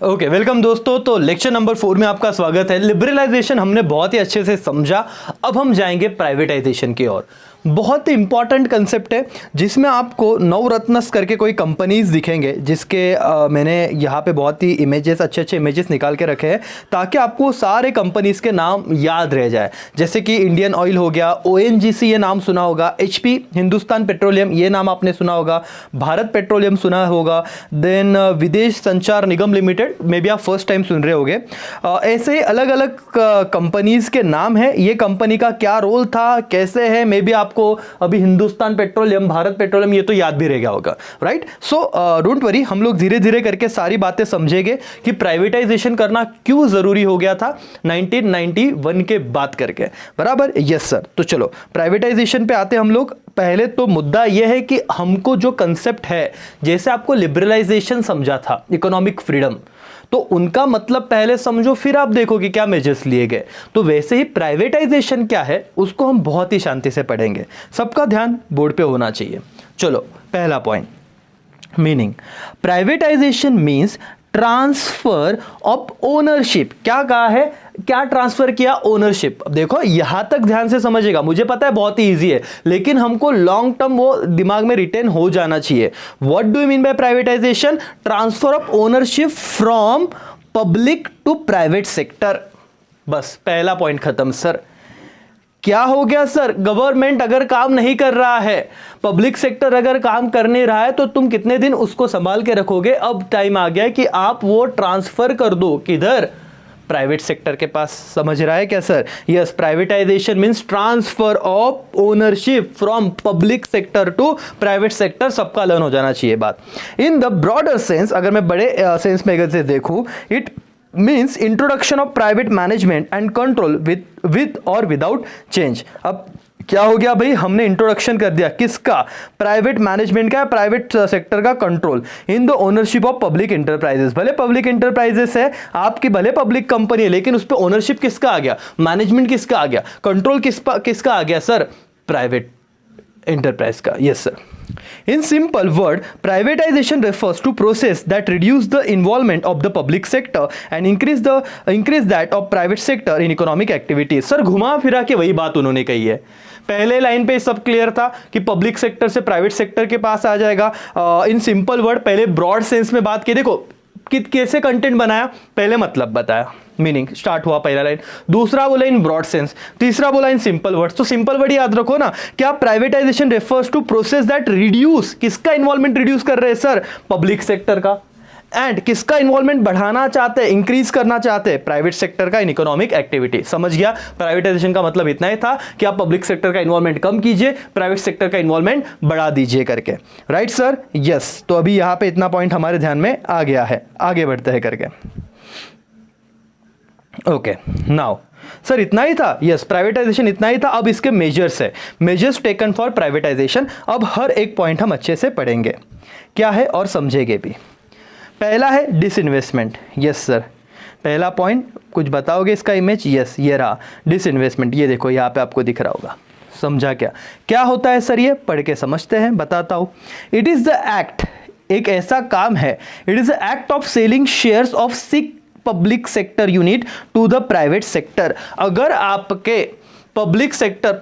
Okay welcome दोस्तों। तो lecture number 4 में आपका स्वागत है। लिबरलाइजेशन हमने बहुत ही अच्छे से समझा। अब हम जाएंगे प्राइवेटाइजेशन की ओर। बहुत ही इंपॉर्टेंट कंसेप्ट है जिसमें आपको नवरत्नस करके कोई कंपनीज दिखेंगे, जिसके मैंने यहाँ पे बहुत ही इमेजेस, अच्छे इमेजेस निकाल के रखे हैं ताकि आपको सारे कंपनीज के नाम याद रह जाए। जैसे कि इंडियन ऑयल हो गया, ONGC ये नाम सुना होगा, HP हिंदुस्तान पेट्रोलियम ये नाम आपने सुना होगा, भारत पेट्रोलियम सुना होगा, देन विदेश संचार निगम लिमिटेड मे बी आप फर्स्ट टाइम सुन रहे होंगे। ऐसे अलग अलग कंपनीज के नाम है। ये कंपनी का क्या रोल था, कैसे है, मे बी आपको अभी हिंदुस्तान पेट्रोलियम, भारत पेट्रोलियम ये तो याद भी रह गया होगा, राइट। सो डोंट वरी, हम लोग धीरे धीरे करके सारी बातें समझेंगे कि प्राइवेटाइजेशन करना क्यों जरूरी हो गया था 1991 के बाद करके, बराबर। Yes sir. तो चलो प्राइवेटाइजेशन पे आते हम लोग। पहले तो मुद्दा यह है कि हमको जो कंसेप्ट है, जैसे आपको लिबरलाइजेशन समझा था, इकोनॉमिक फ्रीडम, तो उनका मतलब पहले समझो, फिर आप देखो कि क्या मेजर्स लिए गए। तो वैसे ही प्राइवेटाइजेशन क्या है उसको हम बहुत ही शांति से पढ़ेंगे। सबका ध्यान बोर्ड पे होना चाहिए। चलो पहला point, meaning. Privatisation means transfer of ownership. क्या कहा है, क्या ट्रांसफर किया? ओनरशिप। देखो यहां तक ध्यान से समझेगा, मुझे पता है बहुत ही इजी है, लेकिन हमको लॉन्ग टर्म वो दिमाग में रिटेन हो जाना चाहिए। What do you mean by privatisation? Transfer of ownership from public to private sector. बस पहला पॉइंट खत्म सर। क्या हो गया सर? गवर्नमेंट अगर काम नहीं कर रहा है, पब्लिक सेक्टर अगर काम कर नहीं रहा है, तो तुम कितने दिन उसको संभाल के रखोगे? अब टाइम आ गया कि आप वो ट्रांसफर कर दो। किधर? प्राइवेट सेक्टर के पास। समझ रहा है क्या sir? Yes, privatisation means transfer of ownership from public sector to private sector. सबका लर्न हो जाना चाहिए बात। इन द ब्रॉडर सेंस, अगर मैं बड़े सेंस में अगर से देखूं, it means introduction of private management and control with और विदाउट चेंज। अब क्या हो गया भाई, हमने इंट्रोडक्शन कर दिया किसका? प्राइवेट मैनेजमेंट का, प्राइवेट सेक्टर का control in the ownership of public enterprises. भले पब्लिक इंटरप्राइजेस है आपकी, भले पब्लिक कंपनी है, लेकिन उस पर ओनरशिप किसका आ गया? मैनेजमेंट किसका आ गया? कंट्रोल किसका आ गया सर? प्राइवेट enterprise का। yes sir. In simple word, privatization refers to process that reduce the involvement of the public sector and increase that of private sector in economic activities. Sir घुमा फिरा के वही बात उन्होंने कही है। पहले लाइन पे सब क्लियर था कि पब्लिक सेक्टर से प्राइवेट सेक्टर के पास आ जाएगा। इन सिंपल वर्ड पहले ब्रॉड सेंस में बात की। देखो कैसे कंटेंट बनाया, पहले मतलब बताया, मीनिंग स्टार्ट हुआ पहला लाइन, दूसरा बोला इन ब्रॉड सेंस, तीसरा बोला इन सिंपल वर्ड्स। तो सिंपल वर्ड याद रखो ना। क्या? Privatisation refers to process that reduce. किसका इन्वॉल्वमेंट रिड्यूस कर रहे हैं सर? पब्लिक सेक्टर का। एंड किसका इन्वॉल्वमेंट बढ़ाना चाहते हैं, इंक्रीज करना चाहते हैं? प्राइवेट सेक्टर का इन इकोनॉमिक एक्टिविटी। समझ गया? प्राइवेटाइजेशन का मतलब इतना ही था कि आप पब्लिक सेक्टर का इन्वॉल्वमेंट कम कीजिए, प्राइवेट सेक्टर का इन्वॉल्वमेंट बढ़ा दीजिए करके। Right sir? यस। तो अभी यहां पे इतना पॉइंट हमारे ध्यान में आ गया है, आगे बढ़ते हैं करके। ओके नाउ सर इतना ही था? यस, प्राइवेटाइजेशन इतना ही था। अब इसके मेजर्स है, मेजर्स टेकन फॉर प्राइवेटाइजेशन। अब हर एक पॉइंट हम अच्छे से पढ़ेंगे क्या है और समझेंगे भी। पहला है डिसइन्वेस्टमेंट। यस सर, पहला पॉइंट कुछ बताओगे इसका इमेज? यस, ये रहा डिसइन्वेस्टमेंट। ये देखो यहाँ पे आपको दिख रहा होगा। समझा क्या क्या होता है सर? ये पढ़ के समझते हैं, बताता हूँ। इट इज द एक्ट, एक ऐसा काम है, it is the act of selling shares of sick public sector unit to the private sector. अगर आपके पब्लिक सेक्टर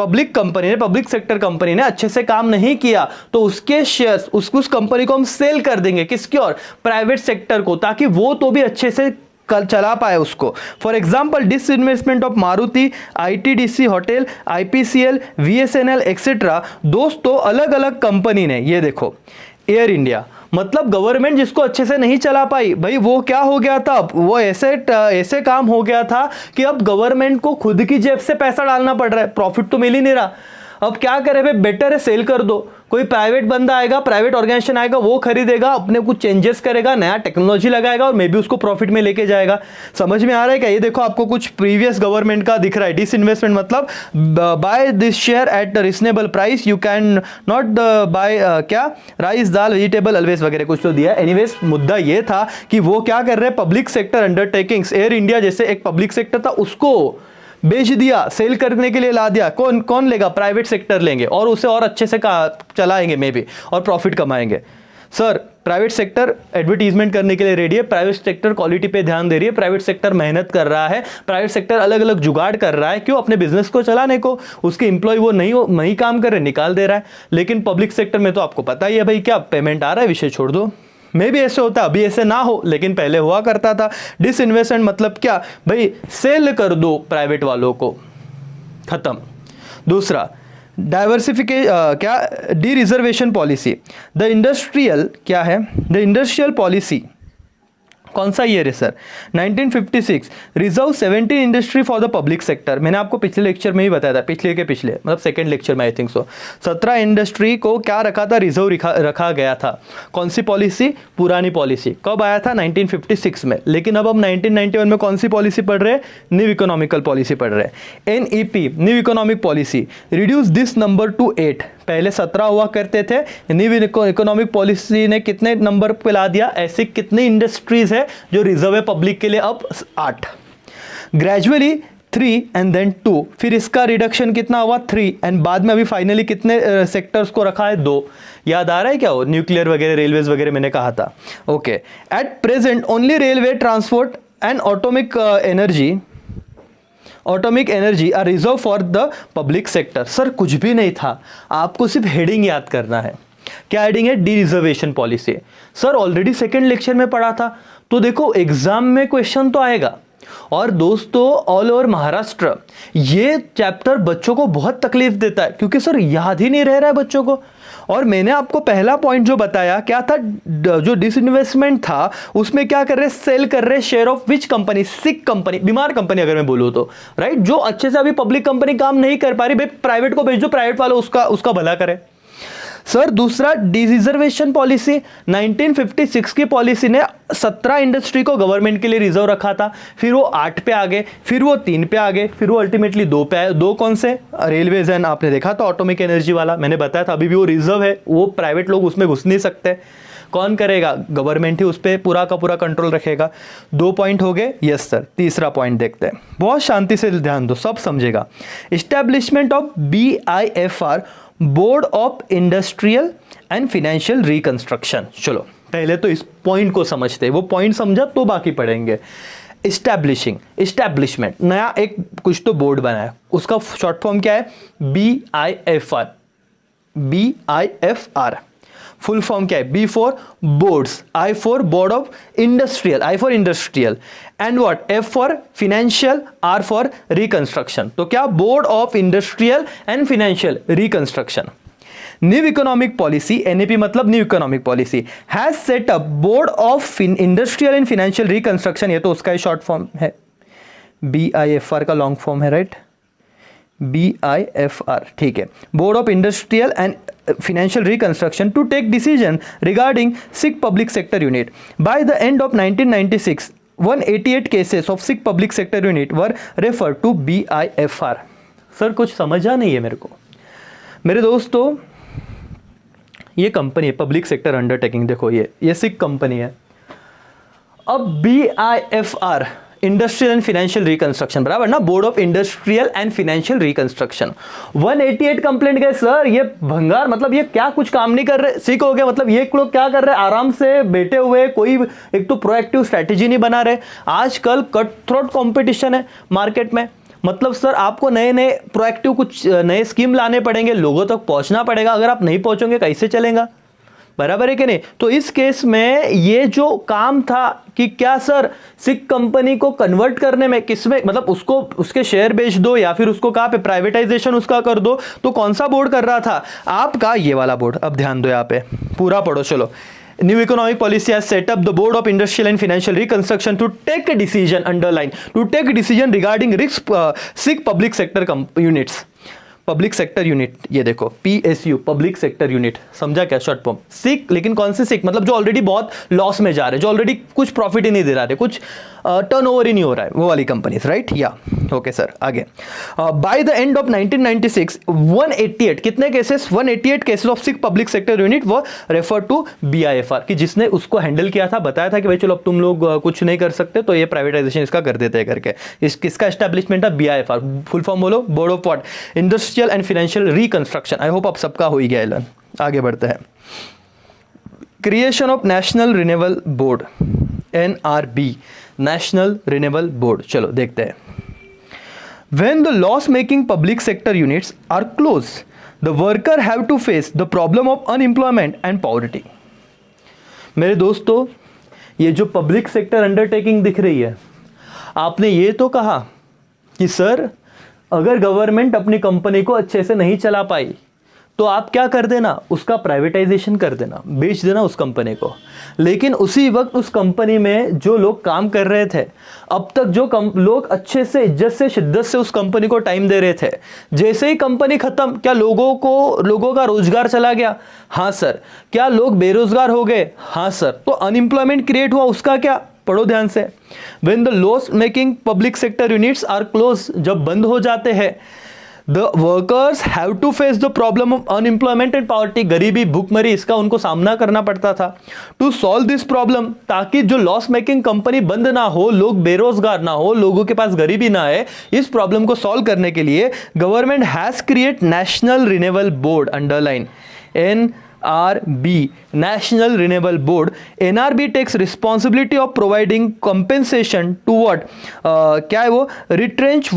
कंपनी ने अच्छे से काम नहीं किया, तो उसके शेयर्स उस कंपनी को हम सेल कर देंगे। किसकी ओर? प्राइवेट सेक्टर को, ताकि वो तो भी अच्छे से कल चला पाए उसको। For example disinvestment of Maruti, ITDC hotel, IPCL, VSNL etcetera. दोस्तों अलग अलग कंपनी ने, ये देखो एयर इंडिया, मतलब गवर्नमेंट जिसको अच्छे से नहीं चला पाई भाई, वो क्या हो गया था? अब वो ऐसे काम हो गया था कि अब गवर्नमेंट को खुद की जेब से पैसा डालना पड़ रहा है, प्रॉफिट तो मिल ही नहीं रहा। अब क्या करे भाई? बेटर है सेल कर दो। कोई प्राइवेट बंदा आएगा, प्राइवेट ऑर्गेनाइजेशन आएगा, वो खरीदेगा, अपने कुछ चेंजेस करेगा, नया टेक्नोलॉजी लगाएगा और मे बी उसको प्रॉफिट में लेके जाएगा। समझ में आ रहा है क्या? ये देखो आपको कुछ प्रीवियस गवर्नमेंट का दिख रहा है। डिसइन्वेस्टमेंट मतलब buy this share at reasonable price, you can not buy क्या राइस दाल वेजिटेबल ऑलवेज वगैरह कुछ तो दिया। एनीवेज मुद्दा ये था कि वो क्या कर रहे हैं, public sector undertakings, air India जैसे एक पब्लिक सेक्टर था उसको बेच दिया, सेल करने के लिए ला दिया। कौन लेगा? प्राइवेट सेक्टर लेंगे और उसे और अच्छे से चलाएंगे मे बी और प्रॉफिट कमाएंगे। सर प्राइवेट सेक्टर एडवर्टीजमेंट करने के लिए रेडी है, प्राइवेट सेक्टर क्वालिटी पे ध्यान दे रही है, प्राइवेट सेक्टर मेहनत कर रहा है, प्राइवेट सेक्टर अलग अलग जुगाड़ कर रहा है, क्यों? अपने बिजनेस को चलाने को। उसके एम्प्लॉय वो नहीं काम कर रहे, निकाल दे रहा है। लेकिन पब्लिक सेक्टर में तो आपको पता ही है भाई, क्या पेमेंट आ रहा है, विषय छोड़ दो। मे भी ऐसे होता, अभी ऐसे ना हो, लेकिन पहले हुआ करता था। डिसइन्वेस्टमेंट मतलब क्या भाई, सेल कर दो प्राइवेट वालों को, खत्म। दूसरा डाइवर्सिफिकेशन, क्या? D reservation policy. The industrial, क्या है? द इंडस्ट्रियल पॉलिसी कौन सा ईयर है sir? 1956। Reserve 17 industry for the public sector. मैंने आपको पिछले लेक्चर में ही बताया था, पिछले मतलब सेकंड लेक्चर में आई थिंक सो। 17 इंडस्ट्री को क्या रखा था? रिजर्व रखा गया था। कौन सी पॉलिसी? पुरानी पॉलिसी। कब आया था? 1956 में। लेकिन अब हम 1991 में कौन सी पॉलिसी पढ़ रहे हैं? न्यू इकोनॉमिकल पॉलिसी पढ़ रहे हैं। NEP, new economic policy, reduce this number two 8। पहले 17 हुआ करते थे, न्यू इकोनॉमिक पॉलिसी ने कितने नंबर पे ला दिया? ऐसी कितनी इंडस्ट्रीज है जो रिजर्व है पब्लिक के लिए? अब 8। ग्रेजुअली 3 एंड देन 2, फिर इसका रिडक्शन कितना हुआ? 3, एंड बाद में अभी फाइनली कितने सेक्टर्स को रखा है? 2। याद आ रहा है क्या? वो न्यूक्लियर वगैरह, रेलवेज वगैरह मैंने कहा था। Okay, at present only railway, transport and atomic energy are reserve for the public sector. Sir कुछ भी नहीं था, आपको सिर्फ हेडिंग याद करना है। क्या हेडिंग है? D reservation policy. Sir already second lecture में पढ़ा था, तो देखो एग्जाम में क्वेश्चन तो आएगा। और दोस्तों ऑल ओवर महाराष्ट्र ये चैप्टर बच्चों को बहुत तकलीफ देता है, क्योंकि सर याद ही नहीं रह रहा है बच्चों को। और मैंने आपको पहला पॉइंट जो बताया क्या था, जो डिसइन्वेस्टमेंट था, उसमें क्या कर रहे? सेल कर रहे share of which company? Sick company, बीमार कंपनी अगर मैं बोलूं तो, राइट? जो अच्छे से अभी पब्लिक कंपनी काम नहीं कर पा रही, भाई प्राइवेट को भेज दो, प्राइवेट वालों उसका भला करे। सर दूसरा डिरिजर्वेशन पॉलिसी, 1956 की पॉलिसी ने 17 इंडस्ट्री को गवर्नमेंट के लिए रिजर्व रखा था, फिर वो 8 पे आ गए, फिर वो 3 पे आ गए, फिर वो अल्टीमेटली 2 पे आए। 2 कौन से? रेलवेज एंड आपने देखा था ऑटोमिक एनर्जी वाला, मैंने बताया था अभी भी वो रिजर्व है, वो प्राइवेट लोग उसमें घुस नहीं सकते। कौन करेगा? गवर्नमेंट ही उस पर पूरा का पूरा कंट्रोल रखेगा। 2 पॉइंट हो गए। यस सर, तीसरा पॉइंट देखते हैं, बहुत शांति से ध्यान दो, सब समझेगा। Establishment of BIFR, board of industrial and financial reconstruction. चलो पहले तो इस पॉइंट को समझते हैं, वो पॉइंट समझा तो बाकी पढ़ेंगे। इस्टेब्लिशमेंट, नया एक कुछ तो बोर्ड बनाया, उसका शॉर्ट फॉर्म क्या है? BIFR। फुल फॉर्म क्या है? B for boards, I for board of industrial, I for industrial, and what? F for financial, R for reconstruction. तो क्या? Board of industrial and financial reconstruction. New economic policy, NEP मतलब new economic policy, has set up board of industrial and financial reconstruction. ये तो उसका ही short form है, BIFR का long form है, right? BIFR, ठीक है। Board of industrial and financial reconstruction to take decision regarding sick public sector unit. By the end of 1996, 188 cases of sick public sector unit were referred to BIFR. Sir कुछ समझा नहीं है मेरे को। मेरे दोस्तों ये कंपनी है पब्लिक सेक्टर अंडरटेकिंग, देखो ये सिक कंपनी है। अब BIFR industrial and financial reconstruction, बराबर ना? Board of industrial and financial reconstruction. 188 complaint गए। सर ये भंगार, मतलब ये क्या कुछ काम नहीं कर रहे? सिक हो गया मतलब ये लोग क्या कर रहे हैं? आराम से बैठे हुए, कोई एक तो प्रोएक्टिव स्ट्रेटेजी नहीं बना रहे। आजकल कट थ्रोट कॉम्पिटिशन है मार्केट में, मतलब सर आपको नए नए प्रोएक्टिव कुछ नए स्कीम लाने पड़ेंगे, लोगों तक पहुंचना पड़ेगा। अगर आप नहीं पहुंचोगे कैसे चलेगा? बराबर है कि नहीं? तो इस केस में ये जो काम था कि क्या सर सिक कंपनी को कन्वर्ट करने में, किसमें मतलब उसको उसके शेयर बेच दो या फिर उसको कहाँ पे प्राइवेटाइजेशन उसका कर दो, तो कौन सा बोर्ड कर रहा था? आपका ये वाला बोर्ड। अब ध्यान दो, यहाँ पे पूरा पढ़ो। चलो, New economic policy has set up the board of industrial and financial reconstruction to take a decision, underline, to take a decision regarding sick public sector units. Public sector unit, ये देखो PSU, पब्लिक सेक्टर यूनिट, समझा क्या? Short form सिक। लेकिन कौन से सिक? मतलब जो already बहुत लॉस में जा रहे, जो ऑलरेडी कुछ प्रॉफिट ही नहीं दे रहे, कुछ टर्नओवर ही नहीं हो रहा है, वो वाली कंपनीज, राइट? या ओके सर, आगे। बाय द एंड ऑफ 1996, 188 कितने cases? 188 cases of sick public sector unit वो रेफर टू BIFR, कि जिसने उसको हैंडल किया था, बताया था कि भाई चलो अब तुम लोग कुछ नहीं कर सकते, तो ये प्राइवेटाइजेशन इसका कर देते हैं करके। किसका एस्टेब्लिशमेंट था? BIFR। फुल फॉर्म बोलो, board of what? Industrial and financial reconstruction. I hope अब सबका हो ही गया एलन। आगे बढ़ते हैं। Creation of national renewable board, NRB, national renewable board. चलो देखते हैं। When the loss-making public sector units are closed, the worker have to face the problem of unemployment and poverty. मेरे दोस्तों, ये जो पब्लिक सेक्टर अंडरटेकिंग दिख रही है, आपने ये तो कहा कि सर अगर गवर्नमेंट अपनी कंपनी को अच्छे से नहीं चला पाई तो आप क्या कर देना, उसका प्राइवेटाइजेशन कर देना, बेच देना उस कंपनी को। लेकिन उसी वक्त उस कंपनी में जो लोग काम कर रहे थे, अब तक जो लोग अच्छे से इज्जत से शिद्दत से उस कंपनी को टाइम दे रहे थे, जैसे ही कंपनी खत्म, क्या लोगों का रोजगार चला गया? हाँ सर। क्या लोग बेरोजगार हो गए? हाँ सर। तो अनएम्प्लॉयमेंट क्रिएट हुआ, उसका क्या? पढ़ो ध्यान से। When the loss making public sector units are closed, जब बंद हो जाते हैं, The workers have to face the problem of unemployment and poverty, गरीबी, भूखमरी, इसका उनको सामना करना पड़ता था। To solve this problem, ताकि जो लॉस मेकिंग कंपनी बंद ना हो, लोग बेरोजगार ना हो, लोगों के पास गरीबी ना आए, इस प्रॉब्लम को सॉल्व करने के लिए government has create national renewable board, underline NRB, National Renewable Board. NRB takes responsibility of providing compensation to what? क्या है वो? Retrenched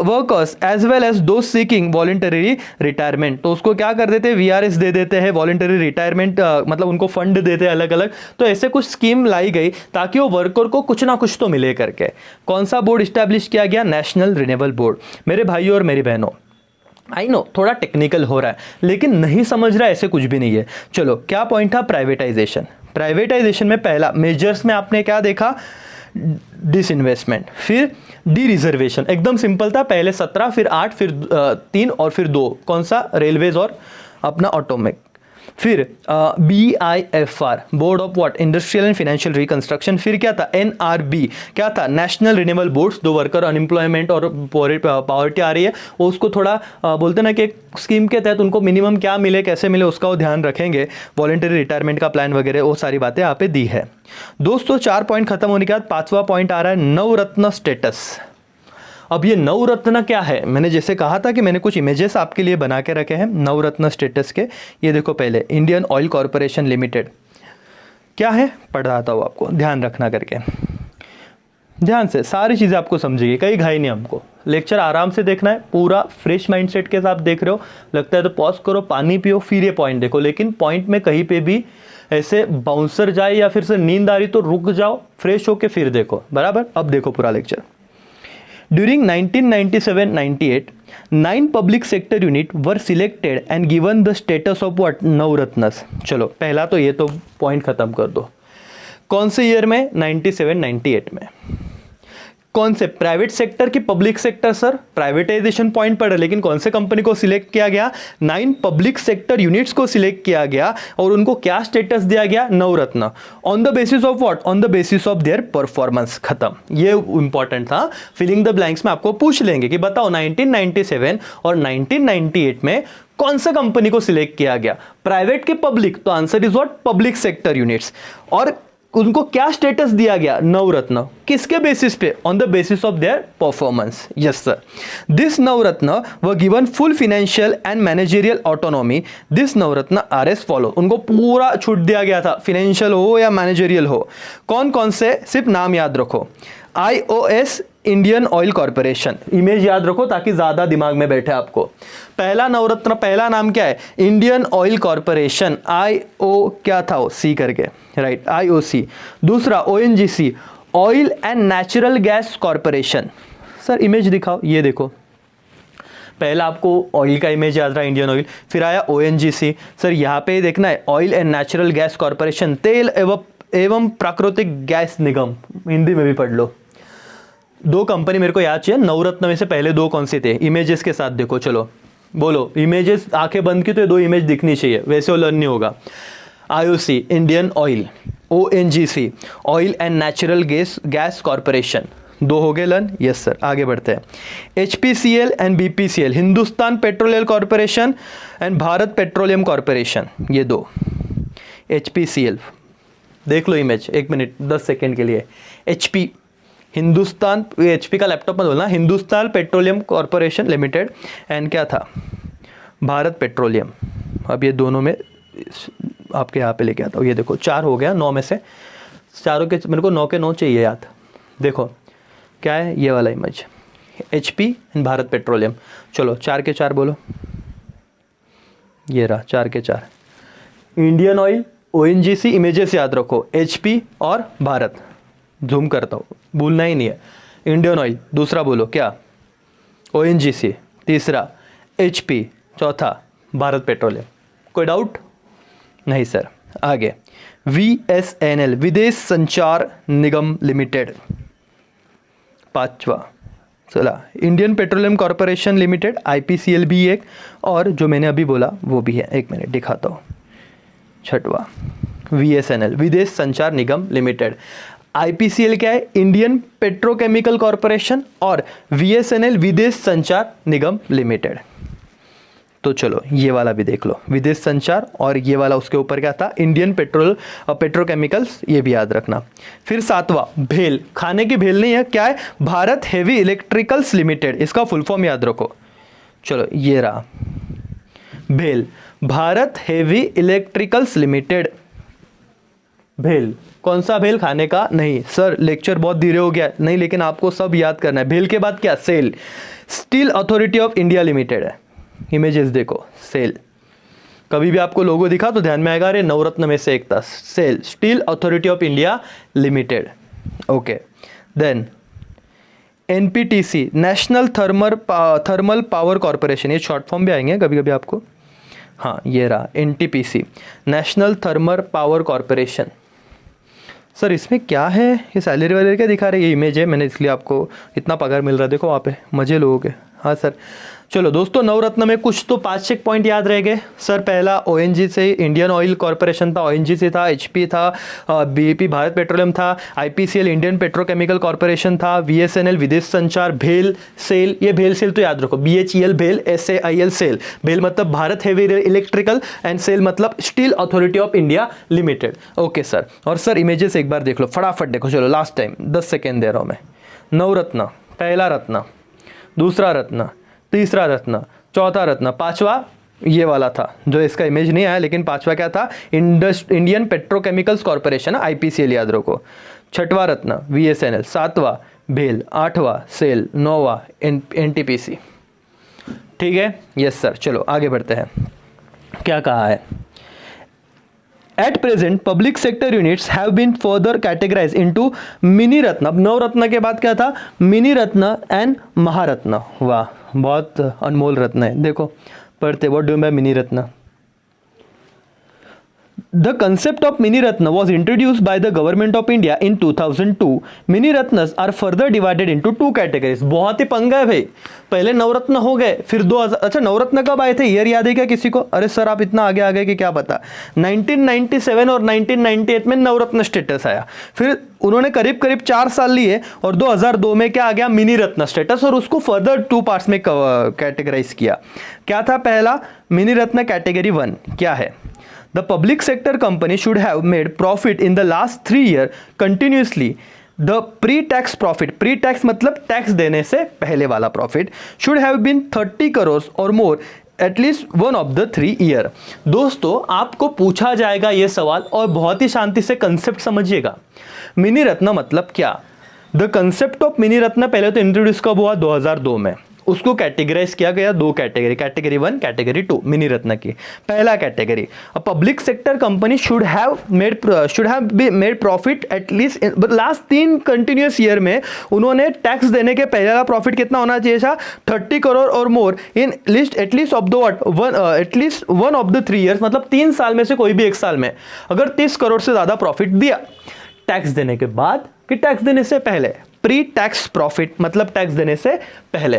workers as well as those seeking voluntary retirement. तो उसको क्या कर देते हैं? VRS दे देते हैं, voluntary retirement, मतलब उनको फंड देते हैं अलग अलग। तो ऐसे कुछ स्कीम लाई गई ताकि वो वर्कर को कुछ ना कुछ तो मिले करके। कौन सा बोर्ड इस्टेब्लिश किया गया? National renewable board. मेरे भाइयों और मेरी बहनों, आई नो थोड़ा टेक्निकल हो रहा है, लेकिन नहीं समझ रहा ऐसे कुछ भी नहीं है। चलो, क्या पॉइंट था? प्राइवेटाइजेशन। प्राइवेटाइजेशन में पहला मेजर्स में आपने क्या देखा? डिसइन्वेस्टमेंट, फिर डी रिजर्वेशन, एकदम सिंपल था। पहले 17, फिर 8, फिर 3 और फिर 2। कौन सा? रेलवेज और अपना ऑटोमेक। फिर BIFR, board of what? Industrial and financial reconstruction. फिर क्या था? NRB, क्या था? National renewable boards. दो वर्कर अनएम्प्लॉयमेंट और पॉवर्टी आ रही है, वो उसको थोड़ा बोलते ना कि स्कीम के तहत उनको मिनिमम क्या मिले, कैसे मिले, उसका वो ध्यान रखेंगे। वॉलंटरी रिटायरमेंट का प्लान वगैरह, वो सारी बातें यहाँ पे दी है। दोस्तों, 4 पॉइंट खत्म होने के बाद 5वां पॉइंट आ रहा है नवरत्न स्टेटस। अब ये नवरत्न क्या है? मैंने जैसे कहा था कि मैंने कुछ इमेजेस आपके लिए बना के रखे हैं नवरत्न स्टेटस के। ये देखो, पहले इंडियन ऑयल कॉरपोरेशन लिमिटेड क्या है, पढ़ाता हूँ आपको, ध्यान रखना करके, ध्यान से सारी चीज़ें आपको समझेगी, कहीं घाई नहीं हमको। लेक्चर आराम से देखना है, पूरा फ्रेश माइंडसेट के साथ देख रहे हो, लगता है तो पॉज करो, पानी पियो, फिर ये पॉइंट देखो। लेकिन पॉइंट में कहीं पे भी ऐसे बाउंसर जाए या फिर से नींद आ रही तो रुक जाओ, फ्रेश होके फिर देखो, बराबर। अब देखो पूरा lecture. During 1997-98, 9 public sector units were selected and given the status of what? नवरत्नस। चलो, पहला तो ये तो पॉइंट खत्म कर दो। कौन से ईयर में? 97-98 में। कौन से? प्राइवेट सेक्टर की public sector? Sir privatisation point पढ़े, लेकिन कौन से कंपनी को सिलेक्ट किया गया? 9 पब्लिक सेक्टर यूनिट्स को सिलेक्ट किया गया और उनको क्या स्टेटस दिया गया? Navratna. On the basis of what? On the basis of their performance. खत्म। ये इंपॉर्टेंट था, फिलिंग द ब्लैंक्स में आपको पूछ लेंगे कि बताओ 1997 और 1998 में कौन सा कंपनी को सिलेक्ट किया गया, प्राइवेट के पब्लिक? तो answer is what? Public sector units. और उनको क्या स्टेटस दिया गया? नवरत्न। किसके बेसिस पे? On the basis of their performance. Yes sir. This Navratna were given full financial and managerial autonomy. This Navratna are as follow. उनको पूरा छूट दिया गया था, फाइनेंशियल हो या मैनेजरियल हो। कौन कौन से? सिर्फ नाम याद रखो। IOS, Indian oil corporation. Image याद रखो ताकि ज्यादा दिमाग में बैठे आपको। पहला नवरत्न, पहला नाम क्या है? इंडियन ऑयल कॉर्पोरेशन, IO क्या था वो? C करके, राइट, IOC। दूसरा ONGC, oil and natural gas corporation. Sir image दिखाओ, ये देखो, पहला आपको ऑयल का इमेज याद रहा, इंडियन ऑयल, फिर आया ONGC। सर यहाँ पे देखना है oil and natural gas corporation, तेल एवं प्राकृतिक गैस निगम, हिंदी में भी पढ़ लो। 2 कंपनी मेरे को याद चाहिए, नवरत्न में से पहले 2 कौन से थे? इमेजेस के साथ देखो, चलो बोलो, इमेजेस आंखें बंद की तो 2 इमेज दिखनी चाहिए, वैसे वो लर्न नहीं होगा। IOC, Indian oil, ONGC, oil and natural gas corporation. 2 हो गए लर्न। यस सर, आगे बढ़ते हैं। HPCL and BPCL, Hindustan petroleum corporation and Bharat petroleum corporation, ये 2। HPCL देख लो इमेज, 1 मिनट 10 सेकेंड के लिए। HP, हिंदुस्तान, HP का लैपटॉप मत बोलना, Hindustan petroleum corporation limited, and क्या था? भारत पेट्रोलियम। अब ये दोनों में आपके यहाँ पे लेके आता हूँ। ये देखो 4 हो गया 9 में से, चारों के मेरे को 9 के 9 चाहिए याद। देखो क्या है ये वाला image, HP and Bharat petroleum. चलो 4 के 4 बोलो, ये रहा 4 के 4। इंडियन ऑयल, ONGC, इमेजेस याद रखो, HP और भारत। जूम करता हूँ, भूलना ही नहीं है। इंडियन ऑयल दूसरा बोलो क्या, ONGC, तीसरा HP, चौथा भारत पेट्रोलियम। कोई डाउट नहीं सर। आगे VSNL, विदेश संचार निगम लिमिटेड, पांचवा। चला Indian petroleum corporation limited, IPCL भी एक, और जो मैंने अभी बोला वो भी है, एक मिनट दिखाता हूँ। छठवा VSNL, विदेश संचार निगम लिमिटेड। IPCL क्या है, इंडियन पेट्रोकेमिकल कॉरपोरेशन, और VSNL विदेश संचार निगम लिमिटेड। तो चलो ये वाला भी देख लो, विदेश संचार, और ये वाला उसके ऊपर क्या था, इंडियन पेट्रोकेमिकल्स, ये भी याद रखना। फिर 7वां भेल, खाने की भेल नहीं है, क्या है, भारत हेवी इलेक्ट्रिकल्स लिमिटेड, इसका फुल फॉर्म याद रखो। चलो ये रहा भेल, भारत हेवी इलेक्ट्रिकल्स लिमिटेड। भेल कौन सा भेल, खाने का नहीं सर, लेक्चर बहुत धीरे हो गया नहीं, लेकिन आपको सब याद करना है। भेल के बाद क्या, SAIL, steel authority of India limited है। इमेजेस देखो, सेल, कभी भी आपको लोगो दिखा तो ध्यान में आएगा, अरे नवरत्न में से एक था, SAIL, steel authority of India limited. Okay, then NPTC, national thermal power corporation, ये शॉर्ट फॉर्म भी आएंगे कभी कभी आपको। हाँ ये रहा NTPC, national thermal power corporation. Sir इसमें क्या है, ये सैलरी वैलरी क्या दिखा रहे हैं, ये इमेज है, मैंने इसलिए आपको इतना पगार मिल रहा है, देखो वहाँ पे मजे लोगे। हाँ सर, चलो दोस्तों नवरत्न में कुछ तो 5-6 पॉइंट याद रह गए सर। पहला ONGC, इंडियन ऑयल कॉरपोरेशन था, ONGC था, HP था, BP भारत पेट्रोलियम था, IPCL इंडियन पेट्रोकेमिकल कॉरपोरेशन था, VSNL विदेश संचार, भेल, सेल, ये भेल सेल तो याद रखो, BHEL भेल, SAIL सेल। भेल मतलब Bharat heavy electrical, and SAIL मतलब steel authority of India limited. Okay sir, और सर इमेजेस एक बार देख लो, फटाफट देखो, चलो लास्ट टाइम 10 सेकेंड दे रहा हूँ मैं। नवरत्न, पहला रत्न, दूसरा रत्न, तीसरा रत्न, चौथा रत्न, पांचवा ये वाला था जो इसका इमेज नहीं आया, लेकिन पांचवा क्या था, इंडियन पेट्रोकेमिकल्स कॉरपोरेशन, IPCL याद रखो। छठवां रत्न VSNL, 7वां भेल, 8वां सेल, 9वां NTPC। ठीक है, यस सर। चलो आगे बढ़ते हैं, क्या कहा है। At present, public sector units have been further categorized into mini ratna. अब नवरत्न के बाद क्या था, मिनी रत्न एंड महारत्न। वाह, बहुत अनमोल रत्न है। देखो पढ़ते, what do by mini Ratna. The concept of Mini Ratna was introduced by the government of India in 2002. Mini Ratnas are further divided into 2 categories. बहुत ही पंगा है भाई, पहले नवरत्न हो गए, फिर 2000, अच्छा नवरत्न कब आए थे, ईयर याद है क्या किसी को? अरे सर आप इतना आगे आ गए कि क्या पता। 1997 और 1998 में नवरत्न स्टेटस आया, फिर उन्होंने करीब करीब 4 साल लिए, और 2002 में क्या आ गया, मिनी रत्न स्टेटस, और उसको फर्दर 2 पार्ट्स में कैटेगराइज किया। क्या था पहला, मिनी रत्न कैटेगरी 1 क्या है, The public sector company should have made profit in the last 3 years continuously. The pre-tax profit, pre-tax मतलब टैक्स देने से पहले वाला profit, should have been 30 crores or more at least one of the 3 year. दोस्तों आपको पूछा जाएगा ये सवाल, और बहुत ही शांति से कंसेप्ट समझिएगा। मिनी रत्न मतलब क्या, द कंसेप्ट ऑफ मिनी रत्न पहले तो इंट्रोड्यूस कब हुआ, 2002 में। उसको कैटेगराइज किया गया 2 कैटेगरी, कैटेगरी 1, कैटेगरी 2 मिनी रत्न की। पहला category, public sector company should have made profit at least last 3 continuous year में उन्होंने टैक्स देने के पहला प्रॉफिट कितना होना चाहिए था, 30 करोड़ और more in list at least of the at least one of the 3 years, मतलब 3 साल में से कोई भी एक साल में अगर 30 करोड़ से ज्यादा प्रॉफिट दिया, टैक्स देने के बाद कि टैक्स देने से पहले, प्री टैक्स प्रॉफिट मतलब टैक्स देने से पहले।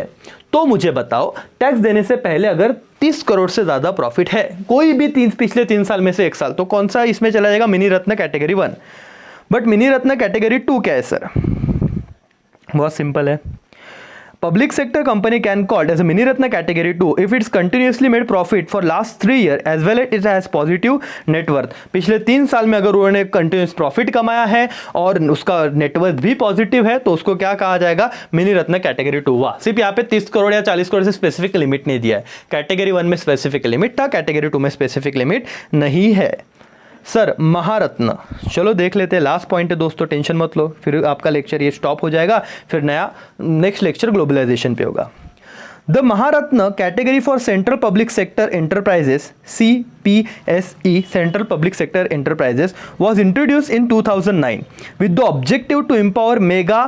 तो मुझे बताओ टैक्स देने से पहले अगर 30 करोड़ से ज्यादा प्रॉफिट है कोई भी पिछले 3 साल में से 1 साल, तो कौन सा इसमें चला जाएगा, mini Ratna category 1। But mini Ratna category 2 क्या है सर, बहुत सिंपल है। Public sector company can called as a mini ratna category 2 if it's continuously made profit for last 3 years as well as it has positive net worth। पिछले 3 साल में अगर उन्होंने continuous profit कमाया है और उसका नेटवर्थ भी पॉजिटिव है, तो उसको क्या कहा जाएगा, मिनी रत्न कैटेगरी 2। वाह, सिर्फ यहाँ पे 30 करोड़ या 40 करोड़ से स्पेसिफिक लिमिट नहीं दिया है। कैटेगरी 1 में स्पेसिफिक लिमिट था, कैटेगरी 2 में स्पेसिफिक लिमिट नहीं है। सर महारत्न, चलो देख लेते हैं, लास्ट पॉइंट है दोस्तों, टेंशन मत लो, फिर आपका लेक्चर ये स्टॉप हो जाएगा, फिर नया नेक्स्ट लेक्चर ग्लोबलाइजेशन पे होगा। The Maharatna category for central public sector enterprises CPSE central public sector enterprises was introduced in 2009 with the objective to empower mega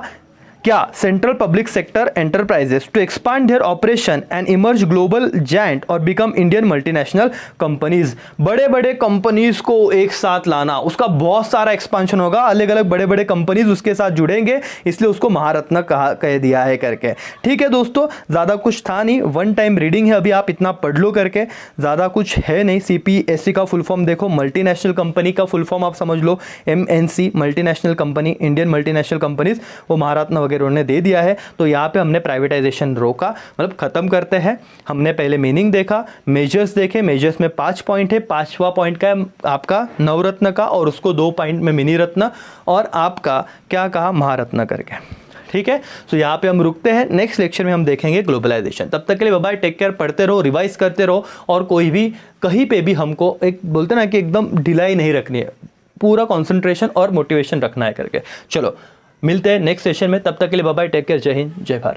क्या central public sector enterprises to expand their operation and emerge global giant और become Indian multinational companies. बड़े बड़े companies को एक साथ लाना, उसका बहुत सारा एक्सपांशन होगा, अलग अलग बड़े बड़े कंपनीज उसके साथ जुड़ेंगे, इसलिए उसको महारत्न कह दिया है करके। ठीक है दोस्तों, ज़्यादा कुछ था नहीं, वन टाइम रीडिंग है, अभी आप इतना पढ़ लो करके, ज़्यादा कुछ है नहीं। CPSE का फुल फॉर्म देखो, मल्टीनेशनल कंपनी का फुल फॉर्म आप समझ लो, MNC multinational company, Indian multinational companies, वो महारत्न वगैरह उन्होंने दे दिया है। तो यहाँ पे हमने प्राइवेटाइजेशन रोका, मतलब खत्म करते हैं। हमने पहले मीनिंग देखा, मेजर्स देखे, मेजर्स में 5 पॉइंट है, 5वां पॉइंट का है आपका नवरत्न का, और उसको 2 पॉइंट में मिनी रत्न, और आपका क्या कहा महारत्न करके। ठीक है, तो यहाँ पे हम रुकते हैं, नेक्स्ट लेक्चर में हम देखेंगे ग्लोबलाइजेशन। तब तक के लिए बाय बाय, टेक केयर, पढ़ते रहो, रिवाइज करते रहो, और कोई भी कहीं पे भी हमको एक बोलते ना कि एकदम ढिलाई नहीं रखनी है, पूरा कॉन्सेंट्रेशन और मोटिवेशन रखना है करके। चलो मिलते हैं नेक्स्ट सेशन में, तब तक के लिए बाय बाय, टेक केयर, जय हिंद, जय भारत।